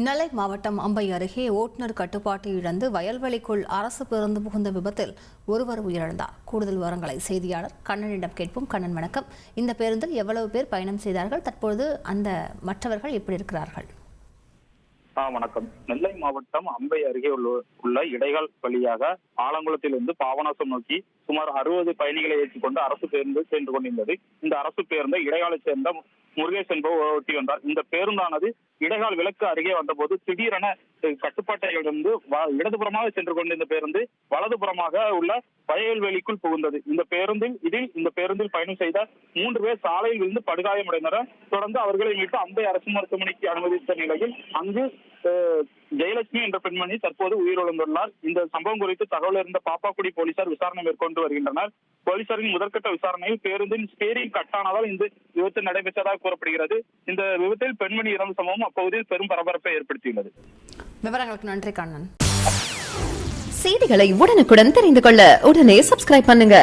நெல்லை மாவட்டம் அம்பை அருகே ஓட்டுநர் கட்டுப்பாட்டை இழந்து வயல்வெளிக்குள் அரசு பேருந்து புகுந்த விபத்தில் ஒருவர் உயிரிழந்தார். கூடுதல் விவரங்களை செய்தியாளர் கண்ணனிடம் கேட்போம். கண்ணன், வணக்கம். இந்த பேருந்தில் எவ்வளவு பேர் பயணம் செய்தார்கள்? தற்போது அந்த மற்றவர்கள் எப்படி இருக்கிறார்கள்? வணக்கம். நெல்லை மாவட்டம் அம்பை அருகே உள்ள இடைகால் வழியாக ஆலங்குளத்திலிருந்து பாபநாசம் நோக்கி சுமார் 60 பயணிகளை ஏற்றிக்கொண்டு அரசு பேருந்து சென்று கொண்டிருந்தது. இந்த அரசு பேருந்தை இடைகாலை சேர்ந்த முருகேஷ் என்பவர் ஓட்டி வந்தார். இந்த பேருந்தானது இடைகால் விளக்கு அருகே வந்தபோது திடீரென கட்டுப்பாட்டை இழந்து இடதுபுறமாக சென்று கொண்டிருந்த பேருந்து வலதுபுறமாக உள்ள வயல்வெளிக்குள் புகுந்தது. இந்த பேருந்தில் பயணம் செய்த 3 பேர் சாலையில் விழுந்து படுகாயமடைந்தனர். தொடர்ந்து அவர்களை மீட்டு அம்பை அரசு மருத்துவமனைக்கு அனுமதித்த நிலையில் அங்கு ஜெயலட்சுமி என்ற பெண்மணி தற்போது உயிரிழந்துள்ளார். இந்த சம்பவம் குறித்து தகவல் இருந்த பாப்பாக்குடி போலீசார் விசாரணை மேற்கொண்டு வருகின்றனர். போலீசாரின் முதற்கட்ட விசாரணையில் பேருந்தின் ஸ்டேரிங் கட்டானதால் இந்த விபத்து நடைபெற்றதாக கூறப்படுகிறது. இந்த விபத்தில் பெண்மணி இறந்த சம்பவம் அப்பகுதியில் பெரும் பரபரப்பை ஏற்படுத்தியுள்ளது. விவரங்களுக்கு நன்றி கண்ணன். செய்திகளை உடனுக்குடன் தெரிந்து கொள்ள உடனே சப்ஸ்கிரைப் பண்ணுங்க.